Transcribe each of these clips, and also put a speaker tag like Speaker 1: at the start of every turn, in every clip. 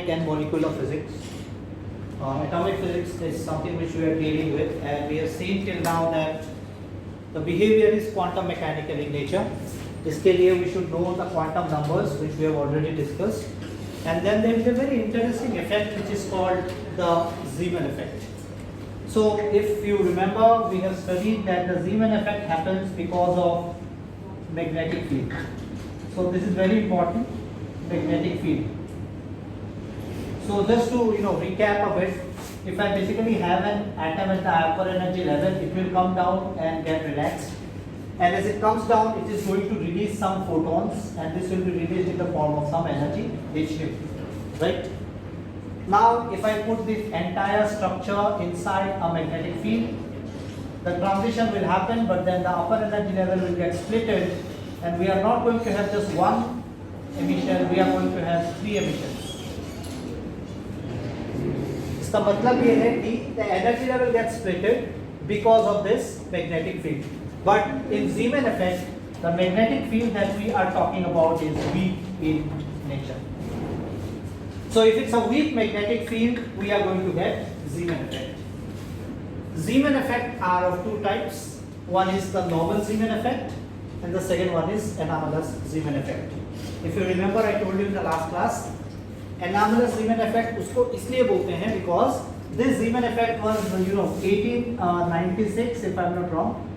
Speaker 1: atomic and molecular physics. Atomic physics is something which we are dealing with, and we have seen till now that the behavior is quantum mechanical in nature. इसके लिए we should know the quantum numbers which we have already discussed, and then there is a very interesting effect which is called the Zeeman effect. So if you remember, we have studied that the Zeeman effect happens because of magnetic field. So this is very important, magnetic field. So just to recap a bit, if I basically have an atom at the upper energy level, it will come down and get relaxed. And as it comes down, it is going to release some photons, and this will be released in the form of some energy, h, right? Now, if I put this entire structure inside a magnetic field, the transition will happen, but then the upper energy level will get splitted, and we are not going to have just one emission, we are going to have 3 emissions. इसका मतलब ये है कि the energy level gets splitted because of this magnetic field. But in Zeeman effect, the magnetic field that we are talking about is weak in nature. So if it's a weak magnetic field, we are going to get Zeeman effect. Zeeman effect are of 2 types. One is the normal Zeeman effect, and the second one is anomalous Zeeman effect. If you remember, I told you in the last class, anomalous Zeeman effect उसको इसलिए बोलते हैं because this Zeeman effect was 1896 if I'm not wrong.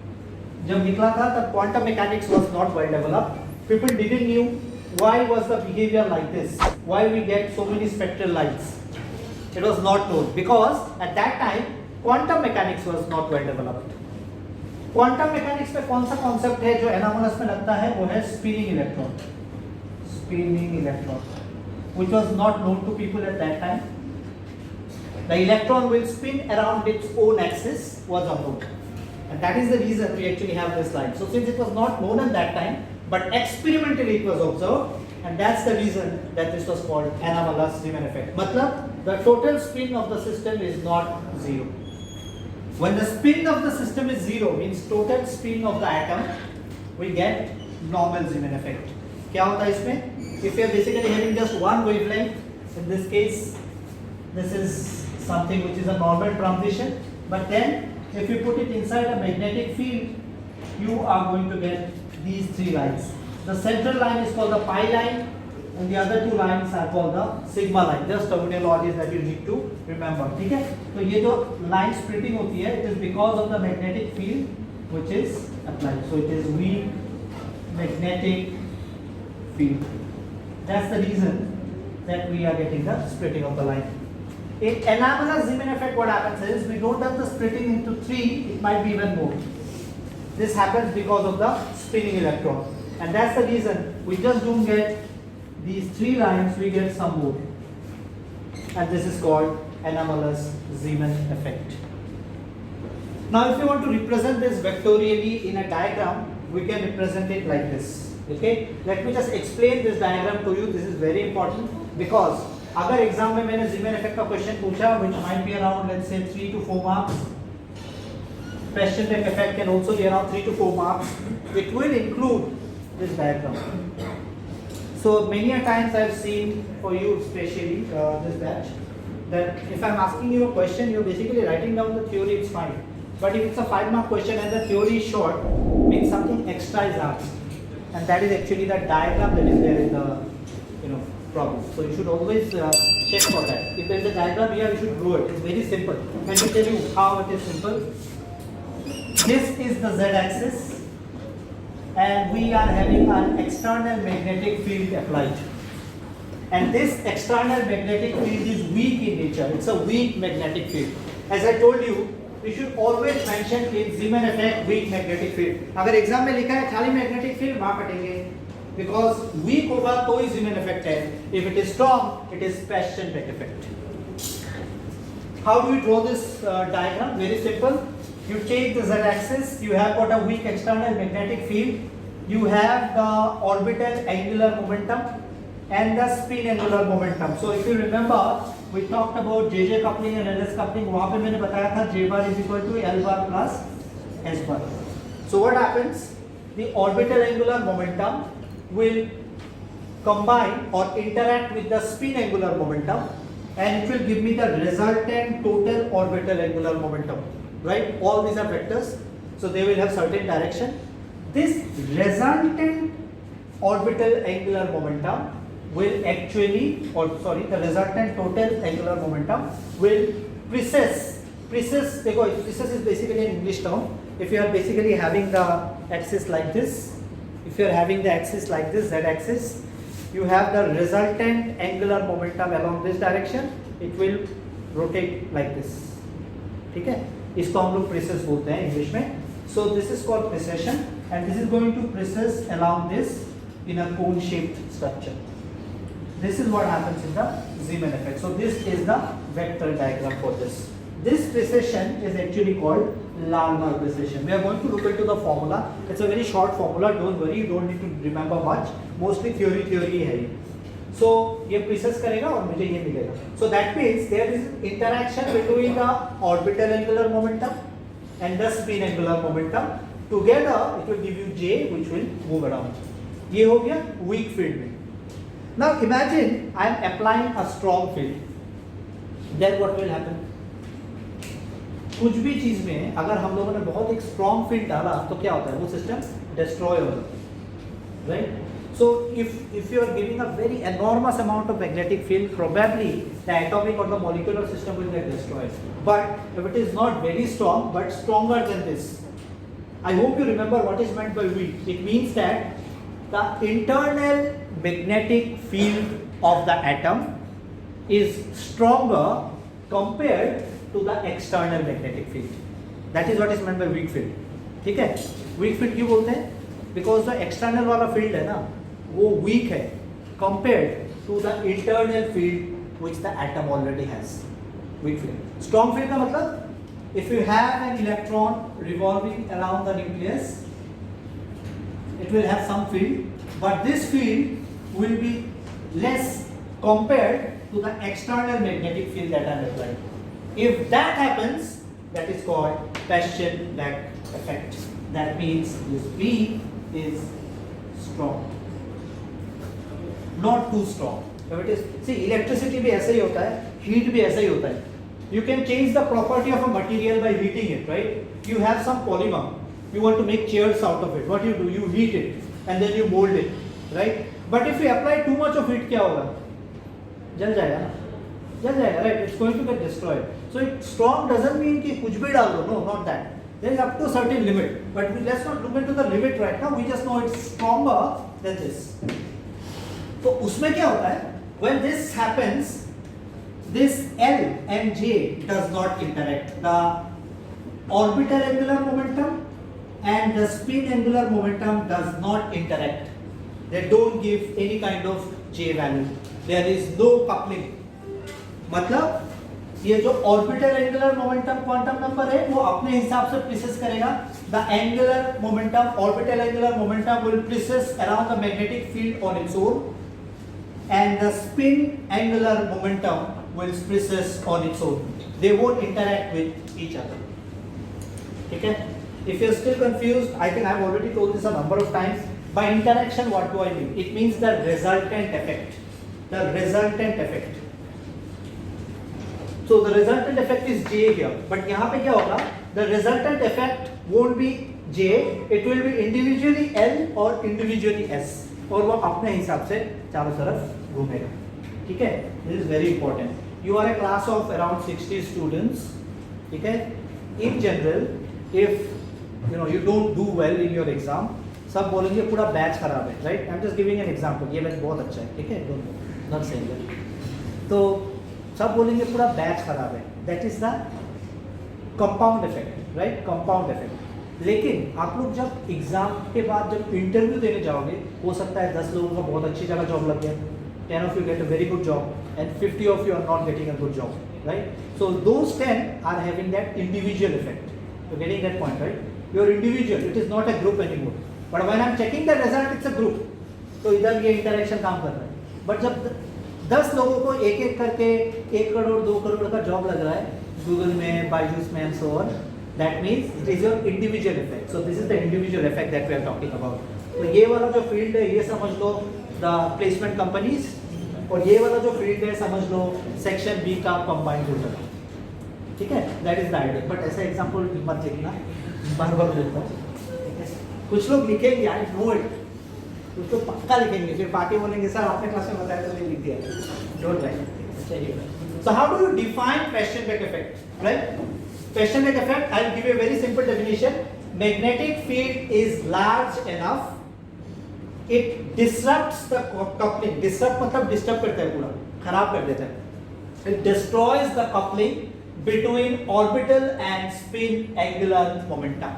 Speaker 1: जब निकला था तब quantum mechanics was not well developed. People didn't knew why was the behavior like this, why we get so many spectral lights. It was not known because at that time quantum mechanics was not well developed. Quantum mechanics में कौन सा concept है जो anomalous में लगता है, वो है spinning electron. Spinning electron, which was not known to people at that time. The electron will spin around its own axis was unknown. And that is the reason we actually have this light. So since it was not known at that time, but experimentally it was observed, and that's the reason that this was called anomalous Zeeman effect. मतलब the total spin of the system is not 0. When the spin of the system is 0, means total spin of the atom, we get normal Zeeman effect. क्या होता है इसमें? If we are basically having just one wavelength, in this case, this is something which is a normal transition, but then if you put it inside a magnetic field, you are going to get these 3 lines. The central line is called the pi line, and the other 2 lines are called the sigma line. Just terminologies that you need to remember. ठीक है? तो ये जो line splitting होती है, it is because of the magnetic field which is applied. So it is weak magnetic field. That's the reason that we are getting the splitting of the line. In anomalous Zeeman effect, what happens is we don't have the splitting into 3, it might be even more. This happens because of the spinning electron, and that's the reason we just don't get these 3 lines, we get some more, and this is called anomalous Zeeman effect. Now if you want to represent this vectorially in a diagram, we can represent it like this. Okay, let me just explain this diagram to you. This is very important because अगर exam में मैंने Zeeman effect का question पूछा which might be around let's say 3 to 4 marks, Paschen-Beck effect can also be around 3 to 4 marks, it will include this diagram. So many a times I've seen for you especially this batch that if I'm asking you a question, you're basically writing down the theory, it's fine, but if it's a 5-mark question and the theory is short, means something extra is asked, and that is actually the diagram that is there in the problem. So you should always check for that. If there is a diagram here, you should draw it. It's very simple. Let me tell you how it is simple. This is the z-axis, and we are having an external magnetic field applied. And this external magnetic field is weak in nature. It's a weak magnetic field. As I told you, we should always mention in Zeeman effect weak magnetic field. अगर exam में लिखा है खाली magnetic field, वहाँ कटेंगे. Because weak होगा तो ही Zeeman effect है. If it is strong, it is Paschen-Beck effect. How do we draw this diagram? Very simple. You take the z-axis. You have got a weak external magnetic field. You have the orbital angular momentum and the spin angular momentum. So if you remember, we talked about JJ coupling and LS coupling. वहाँ पे मैंने बताया था J bar is equal to L bar plus S bar. So what happens? The orbital angular momentum will combine or interact with the spin angular momentum, and it will give me the resultant total orbital angular momentum, right? All these are vectors, so they will have certain direction. This resultant orbital angular momentum will actually, or sorry, the resultant total angular momentum will precess, देखो precess is basically an English term. If you are basically having the axis like this, if you are having the axis like this, z axis, you have the resultant angular momentum along this direction, it will rotate like this, ठीक है? इसको हम लोग precess बोलते हैं English में. So this is called precession, and this is going to precess along this in a cone shaped structure. This is what happens in the Zeeman effect. So this is the vector diagram for this. This precession is actually called Larmor precession. We are going to look into the formula. It's a very short formula. Don't worry, you don't need to remember much. Mostly theory है ये. So ये precess करेगा और मुझे ये मिलेगा. So that means there is interaction between the orbital angular momentum and the spin angular momentum. Together it will give you J, which will move around. ये हो गया weak field में. Now imagine I am applying a strong field. Then what will happen? कुछ भी चीज में अगर हम लोगों ने बहुत एक स्ट्रॉन्ग फील्ड डाला तो क्या होता है, वो सिस्टम डिस्ट्रॉय हो जाता है, right? So if you are giving a very enormous amount of magnetic field, probably the atomic और the molecular system will get destroyed. But if it is not very strong but stronger than this, I hope you remember what is meant by weak. It means that the internal magnetic field of the atom is stronger compared to the external magnetic field. That is what is meant by weak field. ठीक है? Weak field क्यों बोलते हैं? Because the external वाला field है ना, वो weak है compared to the internal field which the atom already has. Weak field. Strong field का मतलब, if you have an electron revolving around the nucleus, it will have some field, but this field will be less compared to the external magnetic field that I am applying. If that happens, that is called Paschen-Black effect. That means this B is strong, not too strong. If it is, see, electricity भी ऐसा ही होता है, heat भी ऐसा ही होता है. You can change the property of a material by heating it, right? You have some polymer, you want to make chairs out of it. What you do? You heat it and then you mold it, right? But if you apply too much of heat, क्या होगा? जल जाएगा ना, जल जाएगा, right? It's going to get destroyed. So it strong doesn't mean कि कुछ भी डाल दो, no, not that. There is up to a certain limit, but let's not look into the limit right now. We just know it's stronger than this. तो उसमें क्या होता है? When this happens, this L and J does not interact. The orbital angular momentum and the spin angular momentum does not interact. They don't give any kind of J value. There is no coupling. मतलब ये जो orbital angular momentum quantum number है वो अपने हिसाब से precess करेगा. The angular momentum, orbital angular momentum will precess around the magnetic field on its own, and the spin angular momentum will precess on its own. They won't interact with each other. ठीक है? If you are still confused, I think I have already told this a number of times. By interaction, what do I mean? It means the resultant effect. The resultant effect. So the resultant effect is J here. But यहाँ पे क्या होगा? The resultant effect won't be J. It will be individually L or individually S. और वो अपने हिसाब से चारों तरफ घूमेगा. ठीक है? This is very important. You are a class of around 60 students. ठीक है? In general, if you don't do well in your exam, सब बोलेंगे पूरा बैच खराब है, right? I am just giving an example. ये बैच बहुत अच्छा है, ठीक है? Don't not saying that. तो सब बोलेंगे पूरा बैच खराब है. That is the compound effect, right? Compound effect. लेकिन आप लोग जब एग्जाम के बाद जब इंटरव्यू देने जाओगे, हो सकता है 10 लोगों का बहुत अच्छी जगह जॉब लग गया, 10 of you get a very good job and 50 of you are not getting a good job, right? So those 10 are having that individual effect. You're getting that point, right? You're individual, it is not a group anymore. But when I'm checking the result, it's a group. तो इधर ये interaction काम कर रहा है. But जब 10 लोगों को एक एक करके 1 करोड़ 2 करोड़ का जॉब लग रहा है गूगल में, बायजूस में and so on, that means it is your individual effect. So this is the individual effect that we are talking about. तो ये वाला जो फील्ड है, ये समझ लो द प्लेसमेंट कंपनीज, और ये वाला जो फील्ड है समझ लो सेक्शन बी का कंबाइंड टोटल, ठीक है, that is the idea. But ऐसा एग्जांपल मत लिखना, बार बार लिखता हूँ, ठीक है। कुछ लोग लिखेंगे आई नो इट, कुछ लोग पक्का लिखेंगे, फिर पार्टी बोलेंगे सर आपने क्लास में बताया तो नहीं लिख दिया, डोंट राइट, चलिए। So how do you define question back effect, right? Question back effect, I will give you a very simple definition, magnetic field is large enough, it disrupts the coupling, disrupt मतलब disturb करता है, पूरा खराब कर देता है, it destroys the coupling between orbital and spin angular momentum.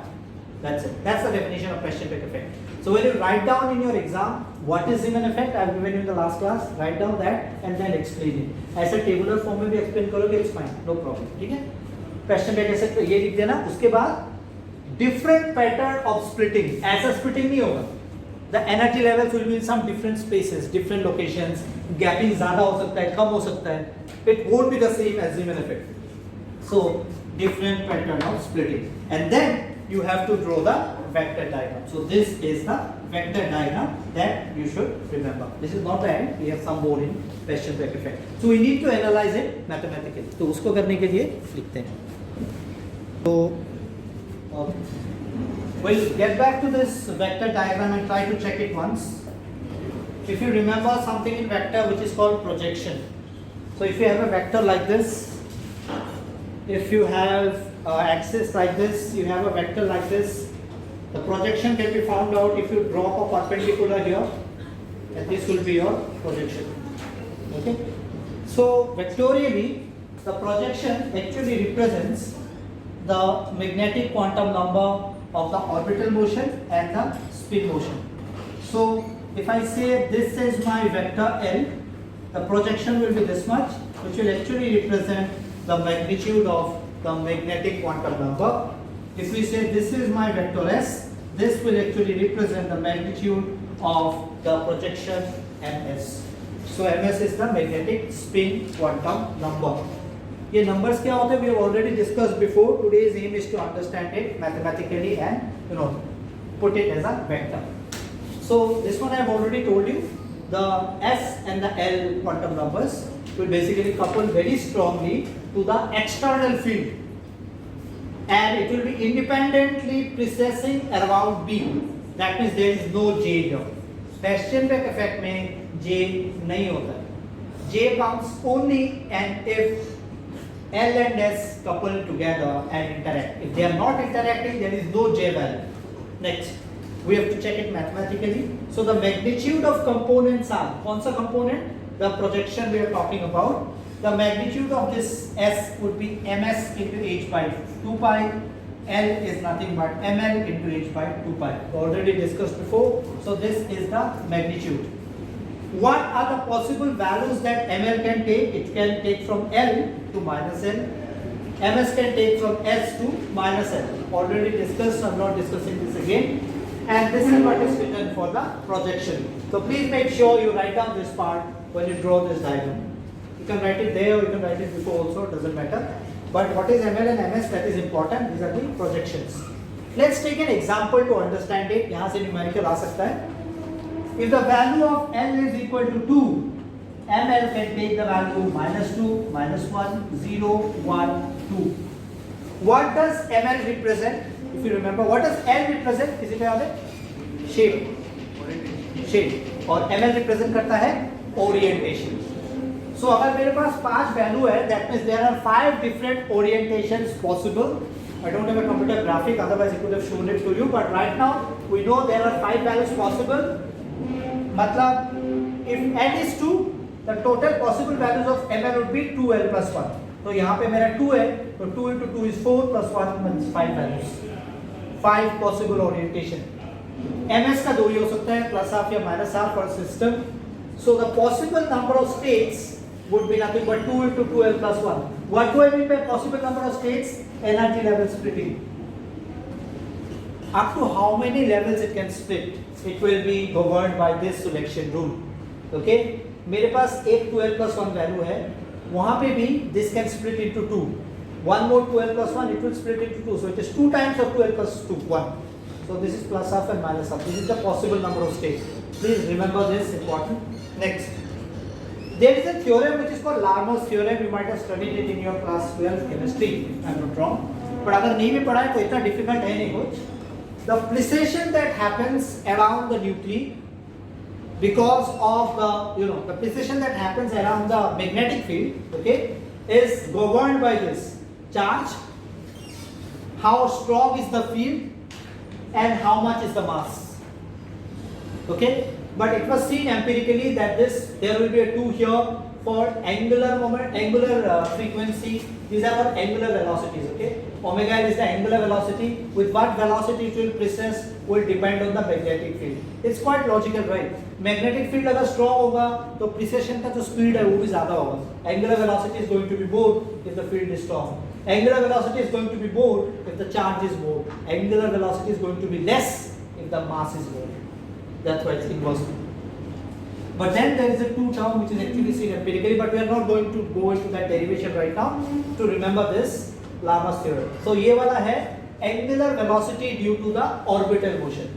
Speaker 1: That's it, that's the definition of question back effect. So when you write down in your exam what is Zeeman effect, I have given you in the last class, write down that and then explain it, ऐसे tabular form में भी explain करोगे, it's fine, no problem, ठीक है। question back effect ये लिख देना, उसके बाद different pattern of splitting, ऐसा splitting नहीं होगा, the energy levels will be in some different spaces, different locations, gapping ज़्यादा हो सकता है, कम हो सकता है, it won't be the same as Zeeman effect. So different pattern of splitting, and then you have to draw the vector diagram. So this is the vector diagram that you should remember. This is not the end, we have some more in question back effect. So we need to analyze it mathematically. तो उसको करने के लिए लिखते हैं. So we'll get back to this vector diagram and try to check it once. If you remember something in vector which is called projection. So if you have a vector like this, if you have axis like this, you have a vector like this, the projection can be found out if you drop a perpendicular here, and this will be your projection. Okay? So vectorially, the projection actually represents the magnetic quantum number of the orbital motion and the spin motion. So if I say this is my vector L, the projection will be this much, which will actually represent the magnitude of the magnetic quantum number. If we say this is my vector S, this will actually represent the magnitude of the projection ms. So ms is the magnetic spin quantum number. ये numbers क्या होते हैं? We have already discussed before. Today's aim is to understand it mathematically and put it as a vector. So this one I have already told you. The S and the L quantum numbers will basically couple very strongly to the external field, and it will be independently precessing around B. That means there is no J here. Question back effect में J नहीं होता. J comes only and if L and S couple together and interact. If they are not interacting, there is no J value. Next, we have to check it mathematically. So the magnitude of components are, कौन सा component? The projection we are talking about. The magnitude of this S would be ms into h by 2 pi. L is nothing but ml into h by 2 pi. Already discussed before. So this is the magnitude. What are the possible values that ml can take? It can take from L to minus L. ms can take from S to minus L. Already discussed, I'm not discussing this again. And this is what is written for the projection. So please make sure you write down this part when you draw this diagram. You can write it there or you can write it before also, doesn't matter. But what is ml and ms, that is important. These are the projections. Let's take an example to understand it. यहाँ से numerical आ सकता है. If the value of L is equal to 2, ml can take the value minus 2, minus 1, 0, 1, 2. What does ml represent? If you remember, what does L represent? किसी पे याद है? Shape. Shape. और ml represent करता है orientation. So अगर मेरे पास 5 value है, that means there are 5 different orientations possible. I don't have a computer graphic, otherwise I could have shown it to you. But right now we know there are 5 values possible. मतलब if n is 2, the total possible values of ml would be 2l plus 1. तो यहाँ पे मेरा 2 है, तो 2 into 2 is 4 plus 1 means 5 values. 5 possible orientation. ms का 2 ही हो सकता है, plus half या minus half for system. So the possible number of states would be nothing but 2 into 2l plus 1. What do I mean by possible number of states? Energy level splitting. Up to how many levels it can split, it will be governed by this selection rule. Okay? मेरे पास एक 2l plus 1 value है, वहाँ पे भी this can split into 2. One more 2l plus 1, it will split into 2. So it is 2 times of 2l plus 2, 1. So this is plus half and minus half. This is the possible number of states. Please remember this, important. Next, there is a theorem which is called Larmor's theorem. You might have studied it in your class 12 chemistry, if I am not wrong. But अगर नहीं भी पढ़ा है तो इतना difficult है नहीं कुछ. The precession that happens around the nuclei because of the precession that happens around the magnetic field, okay, is governed by this charge, how strong is the field, and how much is the mass. Okay, but it was seen empirically that there will be a 2 here for angular moment, angular frequency. These are our angular velocities. Okay, omega is the angular velocity. With what velocity it will precess will depend on the magnetic field. It's quite logical, right? Magnetic field अगर strong होगा तो precession का जो speed है वो भी ज़्यादा होगा. Angular velocity is going to be more if the field is strong. Angular velocity is going to be more if the charge is more. Angular velocity is going to be less if the mass is more. That's why it's inverse. But then there is a 2 term which is actually seen empirically, but we are not going to go into that derivation right now. To remember this Larmor's theorem. So ये वाला है angular velocity due to the orbital motion,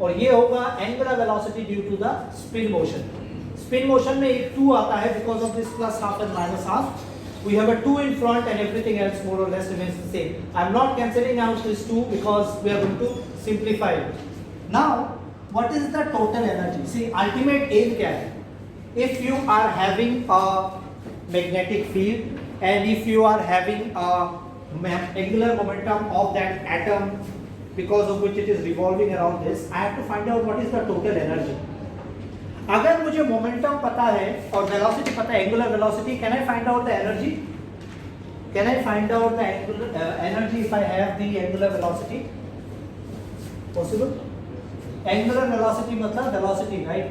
Speaker 1: और ये होगा angular velocity due to the spin motion. Spin motion में एक 2 आता है because of this plus half and minus half. We have a 2 in front and everything else more or less remains the same. I am not cancelling out this 2 because we are going to simplify it. Now, what is the total energy? See, ultimate aim क्या है? If you are having a magnetic field and if you are having a angular momentum of that atom because of which it is revolving around this, I have to find out what is the total energy. अगर मुझे momentum पता है और velocity पता है, angular velocity, can I find out the energy? Can I find out the energy if I have the angular velocity? Possible? Angular velocity मतलब velocity, right?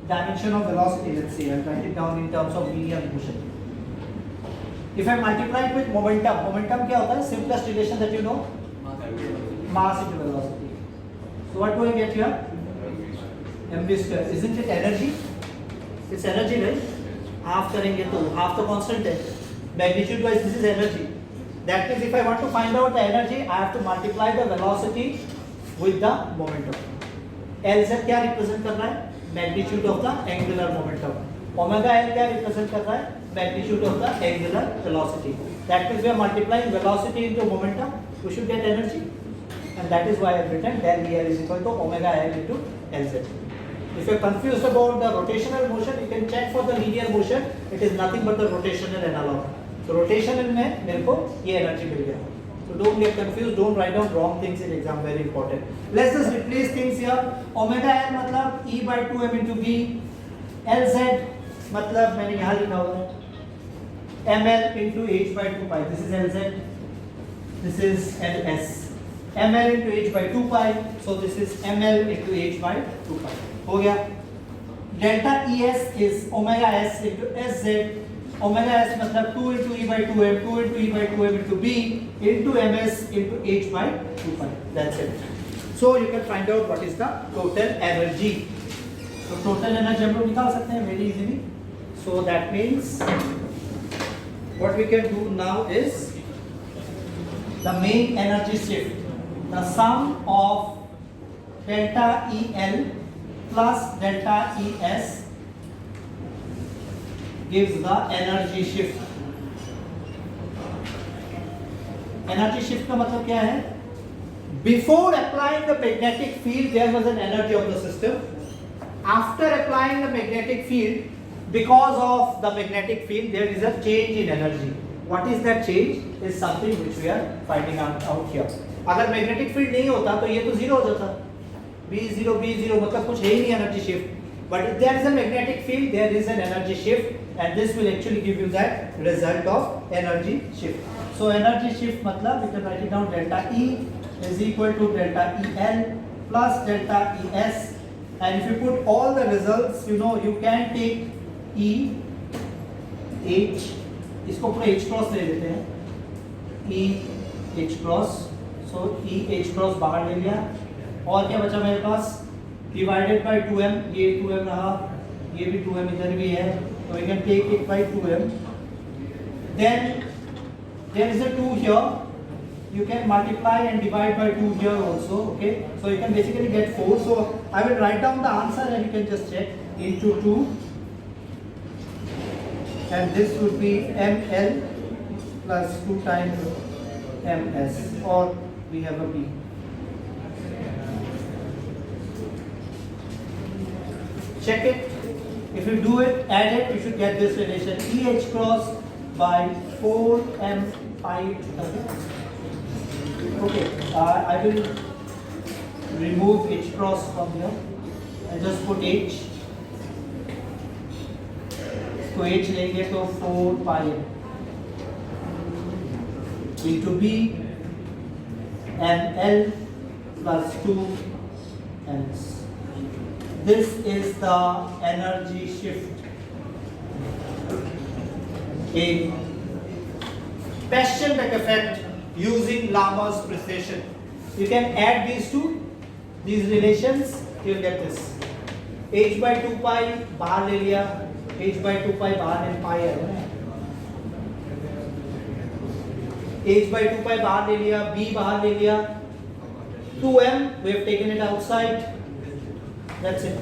Speaker 1: Dimension of velocity. Let's see. I'll write it down in terms of linear motion. If I multiply it with momentum, momentum क्या होता है? Simplest relation that you know, mass into velocity. So what do I get here? mv square. Isn't it energy? It's energy, right? Half करेंगे तो half तो constant है. Magnitude wise, this is energy. That means if I want to find out the energy, I have to multiply the velocity with the momentum. Lz क्या represent कर रहा है? Magnitude of the angular momentum. Omega L क्या represent कर रहा है? Magnitude of the angular velocity. That means we are multiplying velocity into momentum, we should get energy, and that is why I have written del EL is equal to omega L into Lz. If you are confused about the rotational motion, you can check for the linear motion. It is nothing but the rotational analog. So rotational में मेरे को ये energy मिल गया. So don't get confused, don't write down wrong things in exam, very important. Let's just replace things here. Omega L मतलब E by 2m into B. Lz मतलब मैंने यहाँ लिखा हुआ है ml into h by 2 pi. This is Lz. This is Ls. ml into h by 2 pi. So this is ml into h by 2 pi. हो गया. Delta Es is omega S into Sz. Omega S मतलब 2 into E by 2m, 2 into E by 2m into B into ms into h by 2 pi. That's it. So you can find out what is the total energy. So total energy हम लोग निकाल सकते हैं very easily. So that means what we can do now is the main energy shift, the sum of delta EL plus delta ES gives the energy shift. Energy shift का मतलब क्या है? Before applying the magnetic field, there was an energy of the system. After applying the magnetic field, because of the magnetic field, there is a change in energy. What is that change? Is something which we are finding out here. अगर magnetic field नहीं होता तो ये तो zero हो जाता. B0 मतलब कुछ है ही नहीं energy shift. But if there is a magnetic field, there is an energy shift, and this will actually give you that result of energy shift. So energy shift मतलब we can write it down, delta E is equal to delta EL plus delta ES, and if you put all the results, you know you can take E H, इसको पूरा H cross ले लेते हैं, E H cross, so E H cross बाहर ले लिया, और क्या बचा मेरे पास? Divided by 2m, ये 2m रहा, ये भी 2m इधर भी है, so we can take it by 2m. Then there is a 2 here, you can multiply and divide by 2 here also, okay? So you can basically get 4. So I will write down the answer and you can just check. Into 2, and this would be ml plus 2 times ms, or we have a b. Check it. If you do it, add it, you should get this relation EH cross by 4m pi. Okay, I will remove H cross from here and just put H. तो H लेंगे तो 4 pi into B and L plus 2 ms. This is the energy shift in Paschen-Beck effect using Lamar's precession. You can add these relations, you will get this. H by 2 pi बाहर ले लिया, H by 2 pi बाहर ले pi है, H by 2 pi बाहर ले लिया, B बाहर ले लिया, 2m we have taken it outside. That's it.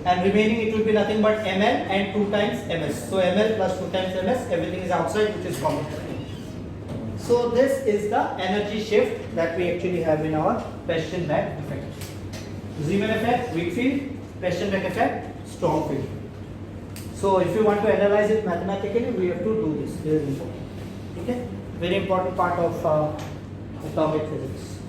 Speaker 1: And remaining it will be nothing but ml and 2 times ms. So ml plus 2 times ms, everything is outside, which is common. So this is the energy shift that we actually have in our Paschen-Beck effect. Zeeman effect, weak field; Paschen-Beck effect, strong field. So if you want to analyze it mathematically, we have to do this. This is important. Okay? Very important part of atomic physics.